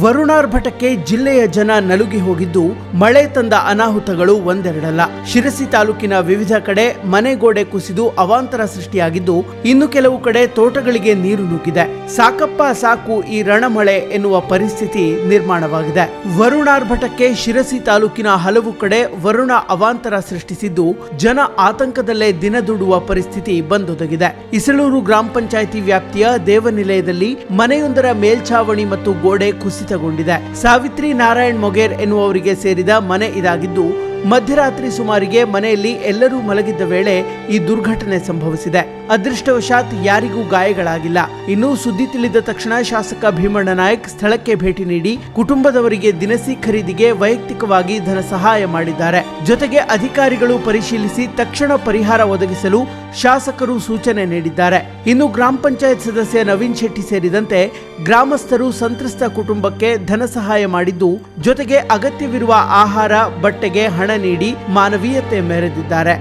ವರುಣಾರ್ಭಟಕ್ಕೆ ಜಿಲ್ಲೆಯ ಜನ ನಲುಗಿ ಹೋಗಿದ್ದು ಮಳೆ ತಂದ ಅನಾಹುತಗಳು ಒಂದೆರಡಲ್ಲ. ಶಿರಸಿ ತಾಲೂಕಿನ ವಿವಿಧ ಕಡೆ ಮನೆಗೋಡೆ ಕುಸಿದು ಅವಾಂತರ ಸೃಷ್ಟಿಯಾಗಿದ್ದು, ಇನ್ನು ಕೆಲವು ಕಡೆ ತೋಟಗಳಿಗೆ ನೀರು ನುಗ್ಗಿದೆ. ಸಾಕಪ್ಪ ಸಾಕು ಈ ರಣಮಳೆ ಎನ್ನುವ ಪರಿಸ್ಥಿತಿ ನಿರ್ಮಾಣವಾಗಿದೆ. ವರುಣಾರ್ಭಟಕ್ಕೆ ಶಿರಸಿ ತಾಲೂಕಿನ ಹಲವು ಕಡೆ ವರುಣ ಅವಾಂತರ ಸೃಷ್ಟಿಸಿದ್ದು, ಜನ ಆತಂಕದಲ್ಲೇ ದಿನದೂಡುವ ಪರಿಸ್ಥಿತಿ ಬಂದೊದಗಿದೆ. ಇಸಳೂರು ಗ್ರಾಮ ಪಂಚಾಯಿತಿ ವ್ಯಾಪ್ತಿಯ ದೇವನಿಲಯದಲ್ಲಿ ಮನೆಯೊಂದರ ಮೇಲ್ಛಾವಣಿ ಮತ್ತು ಗೋಡೆ ಕುಸಿತಗೊಂಡಿದೆ. ಸಾವಿತ್ರಿ ನಾರಾಯಣ್ ಮೊಗೇರ್ ಎನ್ನುವವರಿಗೆ ಸೇರಿದ ಮನೆ ಇದಾಗಿದ್ದು, ಮಧ್ಯರಾತ್ರಿ ಸುಮಾರಿಗೆ ಮನೆಯಲ್ಲಿ ಎಲ್ಲರೂ ಮಲಗಿದ್ದ ವೇಳೆ ಈ ದುರ್ಘಟನೆ ಸಂಭವಿಸಿದೆ. ಅದೃಷ್ಟವಶಾತ್ ಯಾರಿಗೂ ಗಾಯಗಳಾಗಿಲ್ಲ. ಇನ್ನು ಸುದ್ದಿ ತಿಳಿದ ತಕ್ಷಣ ಶಾಸಕ ಭೀಮಣ್ಣ ನಾಯಕ್ ಸ್ಥಳಕ್ಕೆ ಭೇಟಿ ನೀಡಿ ಕುಟುಂಬದವರಿಗೆ ದಿನಸಿ ಖರೀದಿಗೆ ವೈಯಕ್ತಿಕವಾಗಿ ಧನ ಸಹಾಯ ಮಾಡಿದ್ದಾರೆ. ಜೊತೆಗೆ ಅಧಿಕಾರಿಗಳು ಪರಿಶೀಲಿಸಿ ತಕ್ಷಣ ಪರಿಹಾರ ಒದಗಿಸಲು ಶಾಸಕರು ಸೂಚನೆ ನೀಡಿದ್ದಾರೆ. ಇನ್ನು ಗ್ರಾಮ ಪಂಚಾಯತ್ ಸದಸ್ಯ ನವೀನ್ ಶೆಟ್ಟಿ ಸೇರಿದಂತೆ ಗ್ರಾಮಸ್ಥರು ಸಂತ್ರಸ್ತ ಕುಟುಂಬಕ್ಕೆ ಧನ ಸಹಾಯ ಮಾಡಿದ್ದು, ಜೊತೆಗೆ ಅಗತ್ಯವಿರುವ ಆಹಾರ, ಬಟ್ಟೆಗೆ ಹಣ ನೀಡಿ ಮಾನವೀಯತೆ ಮೆರೆದಿದ್ದಾರೆ.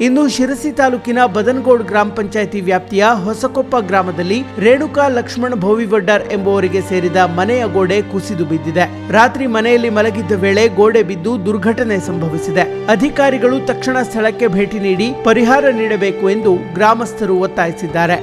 ಇನ್ನು ಶಿರಸಿ ತಾಲೂಕಿನ ಬದನಗೋಡ್ ಗ್ರಾಮ ಪಂಚಾಯಿತಿ ವ್ಯಾಪ್ತಿಯ ಹೊಸಕೊಪ್ಪ ಗ್ರಾಮದಲ್ಲಿ ರೇಣುಕಾ ಲಕ್ಷ್ಮಣ್ ಭೋವಿವಡ್ಡರ್ ಎಂಬುವರಿಗೆ ಸೇರಿದ ಮನೆಯ ಗೋಡೆ ಕುಸಿದು ಬಿದ್ದಿದೆ. ರಾತ್ರಿ ಮನೆಯಲ್ಲಿ ಮಲಗಿದ್ದ ವೇಳೆ ಗೋಡೆ ಬಿದ್ದು ದುರ್ಘಟನೆ ಸಂಭವಿಸಿದೆ. ಅಧಿಕಾರಿಗಳು ತಕ್ಷಣ ಸ್ಥಳಕ್ಕೆ ಭೇಟಿ ನೀಡಿ ಪರಿಹಾರ ನೀಡಬೇಕು ಎಂದು ಗ್ರಾಮಸ್ಥರು ಒತ್ತಾಯಿಸಿದ್ದಾರೆ.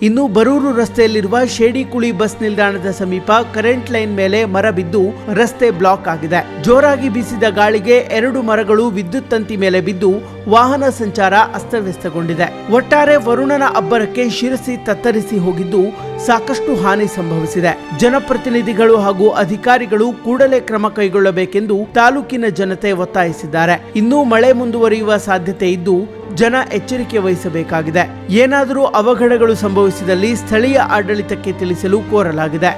ಇನ್ನು ಬರೂರು ರಸ್ತೆಯಲ್ಲಿರುವ ಶೇಡಿಕುಳಿ ಬಸ್ ನಿಲ್ದಾಣದ ಸಮೀಪ ಕರೆಂಟ್ ಲೈನ್ ಮೇಲೆ ಮರ ಬಿದ್ದು ರಸ್ತೆ ಬ್ಲಾಕ್ ಆಗಿದೆ. ಜೋರಾಗಿ ಬೀಸಿದ ಗಾಳಿಗೆ 2 ಮರಗಳು ವಿದ್ಯುತ್ ತಂತಿ ಮೇಲೆ ಬಿದ್ದು ವಾಹನ ಸಂಚಾರ ಅಸ್ತವ್ಯಸ್ತಗೊಂಡಿದೆ. ಒಟ್ಟಾರೆ ವರುಣನ ಅಬ್ಬರಕ್ಕೆ ಶಿರಸಿ ತತ್ತರಿಸಿ ಹೋಗಿದ್ದು, ಸಾಕಷ್ಟು ಹಾನಿ ಸಂಭವಿಸಿದೆ. ಜನಪ್ರತಿನಿಧಿಗಳು ಹಾಗೂ ಅಧಿಕಾರಿಗಳು ಕೂಡಲೇ ಕ್ರಮ ಕೈಗೊಳ್ಳಬೇಕೆಂದು ತಾಲೂಕಿನ ಜನತೆ ಒತ್ತಾಯಿಸಿದ್ದಾರೆ. ಇನ್ನೂ ಮಳೆ ಮುಂದುವರಿಯುವ ಸಾಧ್ಯತೆ ಇದ್ದು, ಜನ ಎಚ್ಚರಿಕೆ ವಹಿಸಬೇಕಾಗಿದೆ. ಏನಾದರೂ ಅವಘಡಗಳು ಸಂಭವಿಸಿದಲ್ಲಿ ಸ್ಥಳೀಯ ಆಡಳಿತಕ್ಕೆ ತಿಳಿಸಲು ಕೋರಲಾಗಿದೆ.